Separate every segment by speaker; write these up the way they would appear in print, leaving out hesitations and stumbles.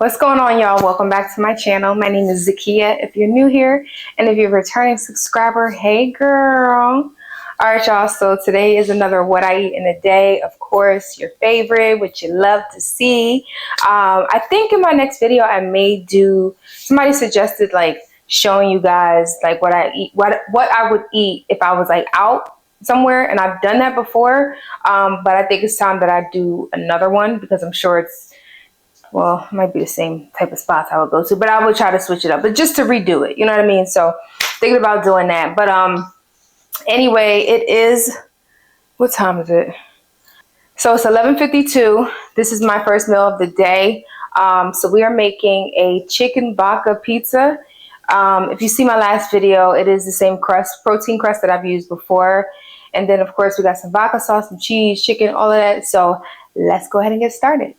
Speaker 1: What's going on, y'all? Welcome back to my channel. My name is Zakia if you're new here, and if you're a returning subscriber, hey girl. All right, y'all, so today is another what I eat in a day. Of course, your favorite, what you love to see. I think in my next video I may do, somebody suggested like showing you guys like what I eat, what I would eat if I was like out somewhere, and I've done that before, but I think it's time that I do another one because I'm sure it's, well, it might be the same type of spots I would go to, but I would try to switch it up, but just to redo it, you know what I mean? So thinking about doing that. But anyway, it is, what time is it? So it's 11:52. This is my first meal of the day. So we are making a chicken baka pizza. If you see my last video, it is the same crust, protein crust that I've used before. And then of course we got some vodka sauce, some cheese, chicken, all of that. So let's go ahead and get started.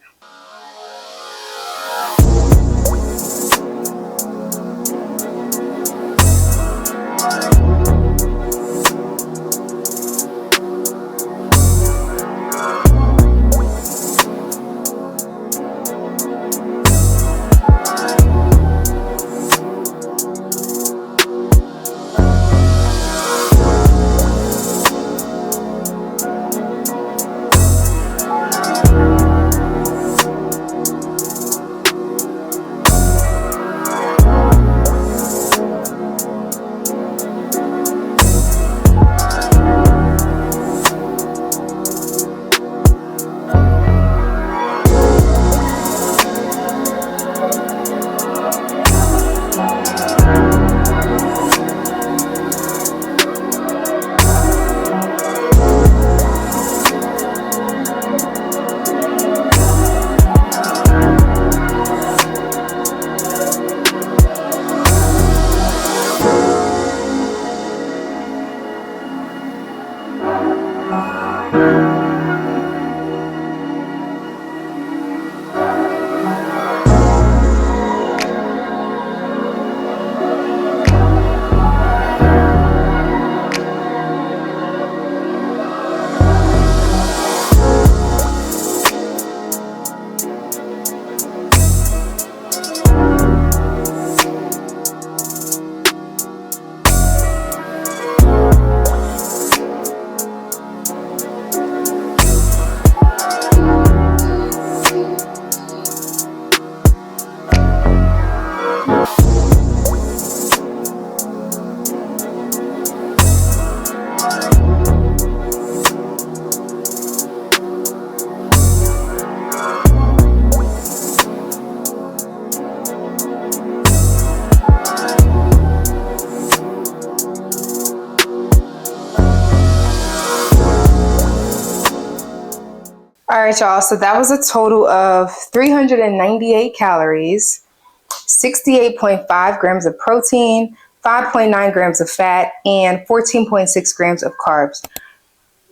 Speaker 1: All right, y'all, so that was a total of 398 calories, 68.5 grams of protein, 5.9 grams of fat, and 14.6 grams of carbs.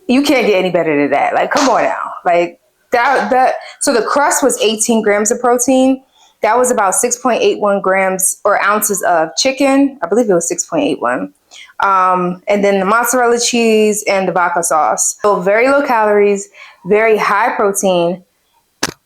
Speaker 1: You can't get any better than that. Like, come on now. Like, that. So the crust was 18 grams of protein. That was about 6.81 grams or ounces of chicken. I believe it was 6.81. And then the mozzarella cheese and the vodka sauce. So very low calories, very high protein.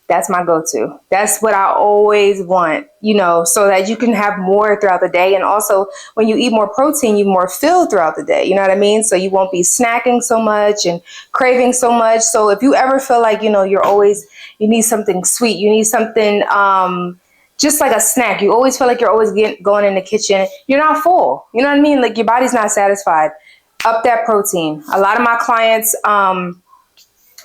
Speaker 1: That's my go-to. That's what I always want, you know, so that you can have more throughout the day. And also when you eat more protein, you're more filled throughout the day. You know what I mean? So you won't be snacking so much and craving so much. So if you ever feel like, you know, you need something sweet, you need something, just like a snack, you always feel like you're always going in the kitchen, you're not full. You know what I mean? Like your body's not satisfied. Up that protein. A lot of my clients,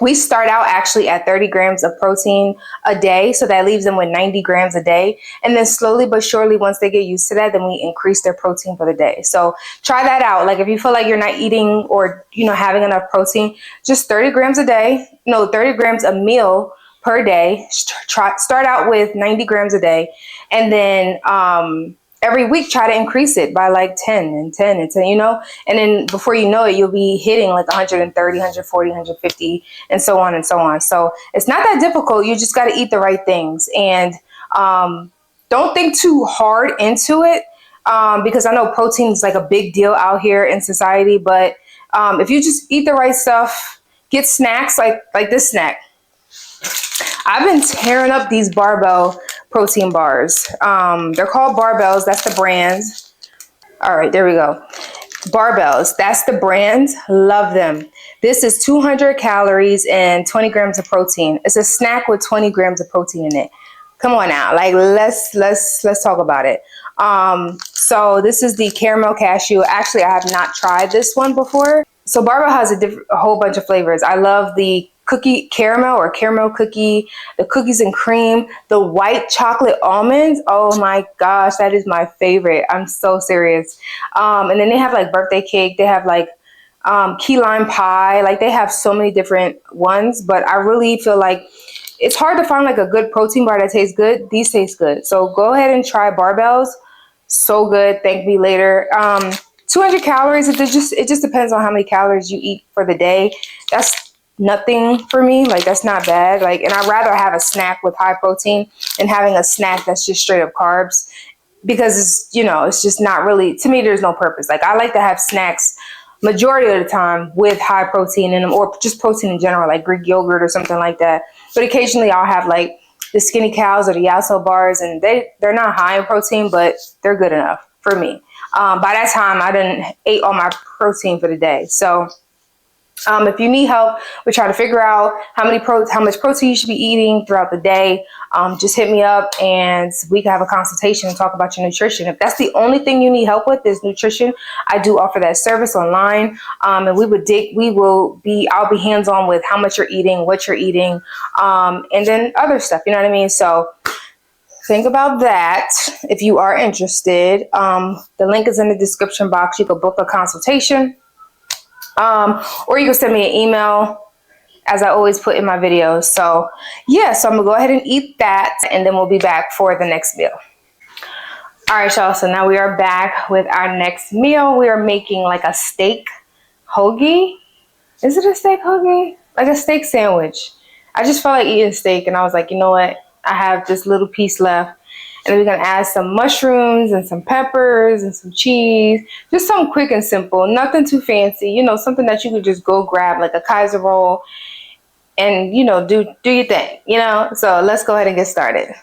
Speaker 1: we start out actually at 30 grams of protein a day. So that leaves them with 90 grams a day. And then slowly but surely, once they get used to that, then we increase their protein for the day. So try that out. Like if you feel like you're not eating or, you know, having enough protein, just 30 grams a day, 30 grams a meal per day. Start out with 90 grams a day. And then, every week, try to increase it by like 10 and 10 and 10, you know, and then before you know it, you'll be hitting like 130, 140, 150, and so on and so on. So it's not that difficult. You just got to eat the right things, and don't think too hard into it, because I know protein is like a big deal out here in society. But if you just eat the right stuff, get snacks like this snack. I've been tearing up these barbell protein bars. They're called barbells. That's the brands. All right, there we go. Barbells, that's the brand. Love them. This is 200 calories and 20 grams of protein. It's a snack with 20 grams of protein in it. Come on now, like let's talk about it. So this is the caramel cashew. Actually, I have not tried this one before. So Barbell has a whole bunch of flavors. I love the cookie caramel or caramel cookie, the cookies and cream, the white chocolate almonds. Oh my gosh, that is my favorite. I'm so serious. And then they have like birthday cake. They have like key lime pie. Like they have so many different ones, but I really feel like it's hard to find like a good protein bar that tastes good. These taste good. So go ahead and try Barbells. So good. Thank me later. 200 calories. It just depends on how many calories you eat for the day. That's nothing for me. Like that's not bad. Like, and I'd rather have a snack with high protein than having a snack that's just straight up carbs, because it's, you know, it's just not really, to me, there's no purpose. Like I like to have snacks majority of the time with high protein in them, or just protein in general, like Greek yogurt or something like that. But occasionally I'll have like the Skinny Cows or the Yasso bars, and they're not high in protein, but they're good enough for me. By that time, I done ate all my protein for the day. So if you need help with trying to figure out how much protein you should be eating throughout the day, just hit me up and we can have a consultation and talk about your nutrition. If that's the only thing you need help with is nutrition, I do offer that service online. And I'll be hands-on with how much you're eating, what you're eating, and then other stuff, you know what I mean? So think about that if you are interested. The link is in the description box. You can book a consultation. Or you can send me an email, as I always put in my videos. So yeah, so I'm gonna go ahead and eat that, and then we'll be back for the next meal. All right, y'all, so now we are back with our next meal. We are making like a steak hoagie. Is it a steak hoagie? Like a steak sandwich. I just felt like eating steak, and I was like, you know what? I have this little piece left. And we're gonna add some mushrooms and some peppers and some cheese. Just something quick and simple, nothing too fancy, you know, something that you could just go grab, like a Kaiser roll, and, you know, do your thing, you know? So let's go ahead and get started.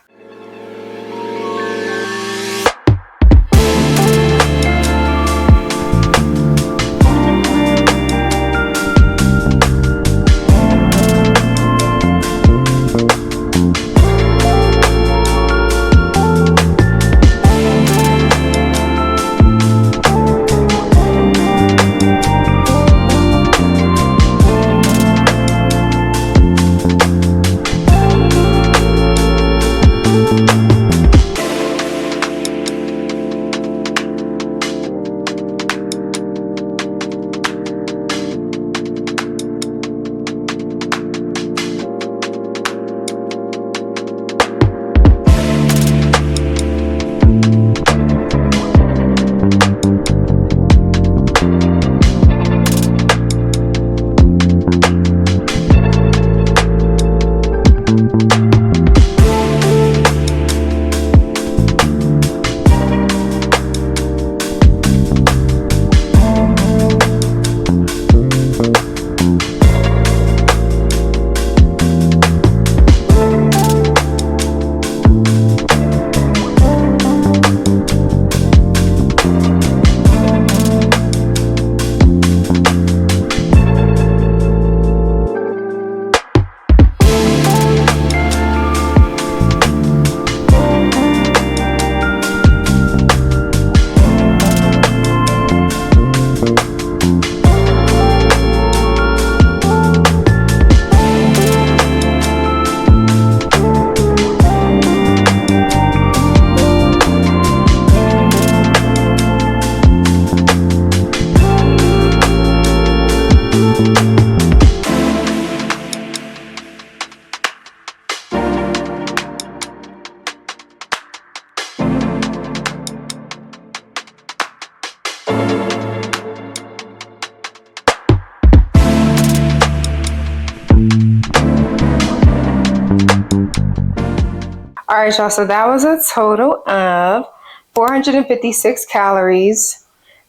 Speaker 1: All right, y'all, so that was a total of 456 calories,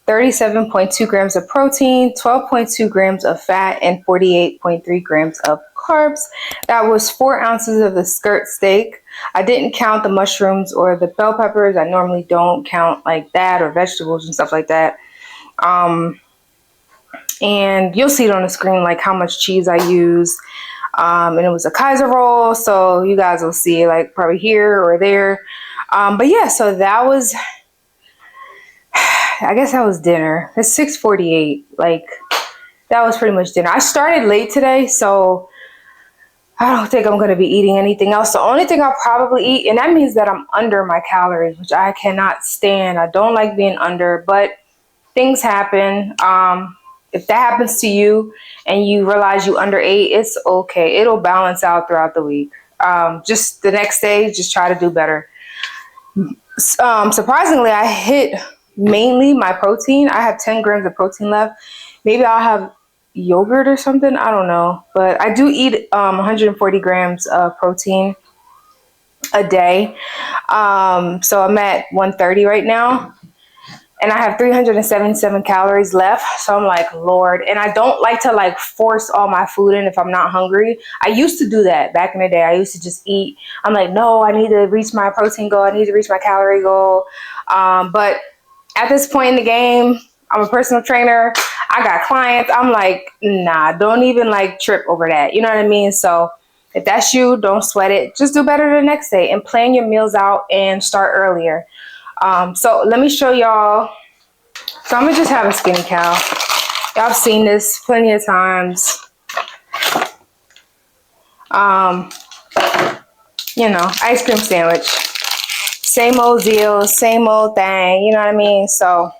Speaker 1: 37.2 grams of protein, 12.2 grams of fat, and 48.3 grams of carbs. That was 4 ounces of the skirt steak. I didn't count the mushrooms or the bell peppers. I normally don't count like that, or vegetables and stuff like that. And you'll see it on the screen, like how much cheese I use. And it was a Kaiser roll, so you guys will see it like probably here or there. But yeah, so that was, I guess that was dinner. It's 6:48. Like, that was pretty much dinner. I started late today, so I don't think I'm going to be eating anything else. The only thing I'll probably eat, and that means that I'm under my calories, which I cannot stand. I don't like being under, but things happen. If that happens to you and you realize you underate, it's okay. It'll balance out throughout the week. Just the next day, just try to do better. Surprisingly, I hit mainly my protein. I have 10 grams of protein left. Maybe I'll have yogurt or something. I don't know. But I do eat 140 grams of protein a day. So I'm at 130 right now. And I have 377 calories left. So I'm like, Lord. And I don't like to like force all my food in if I'm not hungry. I used to do that back in the day. I used to just eat. I'm like, no, I need to reach my protein goal. I need to reach my calorie goal. But at this point in the game, I'm a personal trainer. I got clients. I'm like, nah, don't even like trip over that. You know what I mean? So if that's you, don't sweat it. Just do better the next day and plan your meals out and start earlier. So let me show y'all. So I'm gonna just have a skinny cow. Y'all have seen this plenty of times. You know, ice cream sandwich. Same old deal, same old thing, you know what I mean? So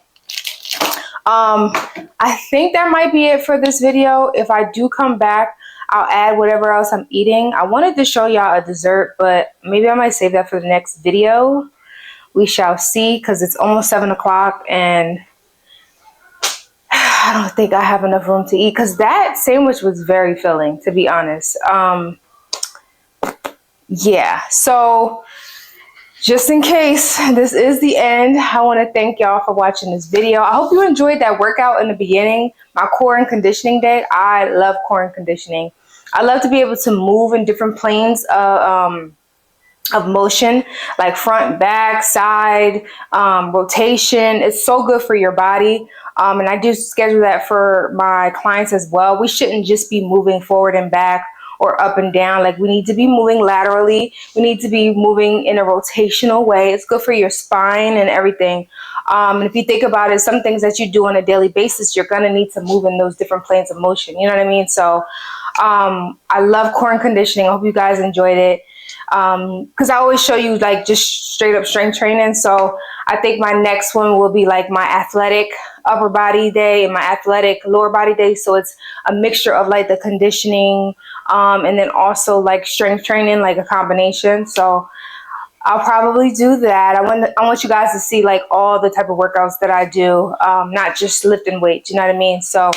Speaker 1: I think that might be it for this video. If I do come back, I'll add whatever else I'm eating. I wanted to show y'all a dessert, but maybe I might save that for the next video. We shall see, because it's almost 7 o'clock and I don't think I have enough room to eat, because that sandwich was very filling, to be honest. Yeah, so just in case this is the end, I want to thank y'all for watching this video. I hope you enjoyed that workout in the beginning, my core and conditioning day. I love core and conditioning. I love to be able to move in different planes of motion, like front, back, side, rotation. It's so good for your body. And I do schedule that for my clients as well. We shouldn't just be moving forward and back or up and down. Like, we need to be moving laterally. We need to be moving in a rotational way. It's good for your spine and everything. And if you think about it, some things that you do on a daily basis, you're going to need to move in those different planes of motion. You know what I mean? So I love core and conditioning. I hope you guys enjoyed it. Because I always show you like just straight up strength training. So I think my next one will be like my athletic upper body day and my athletic lower body day. So it's a mixture of like the conditioning and then also like strength training, like a combination. So I'll probably do that. I want you guys to see like all the type of workouts that I do, not just lifting weights, you know what I mean? So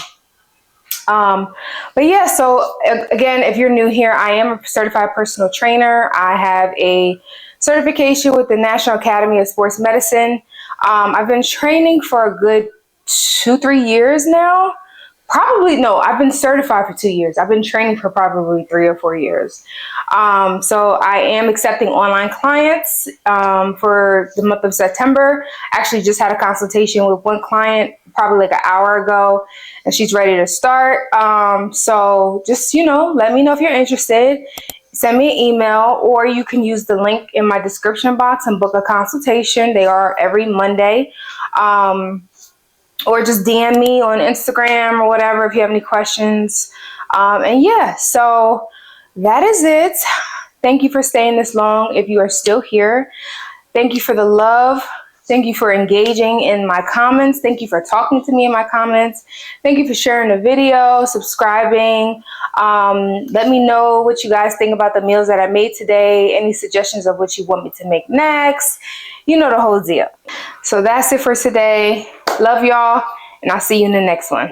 Speaker 1: but yeah, so again, if you're new here, I am a certified personal trainer. I have a certification with the National Academy of Sports Medicine. I've been training for a good 2-3 years now. Probably, no, I've been certified for 2 years. I've been training for probably 3 or 4 years. So I am accepting online clients for the month of September. Actually just had a consultation with one client probably like an hour ago, and she's ready to start. So just, you know, let me know if you're interested. Send me an email, or you can use the link in my description box and book a consultation. They are every Monday. Or just DM me on Instagram or whatever if you have any questions. And yeah, so that is it. Thank you for staying this long. If you are still here, thank you for the love. Thank you for engaging in my comments. Thank you for talking to me in my comments. Thank you for sharing the video, subscribing. Let me know what you guys think about the meals that I made today. Any suggestions of what you want me to make next. You know the whole deal. So that's it for today. Love y'all, and I'll see you in the next one.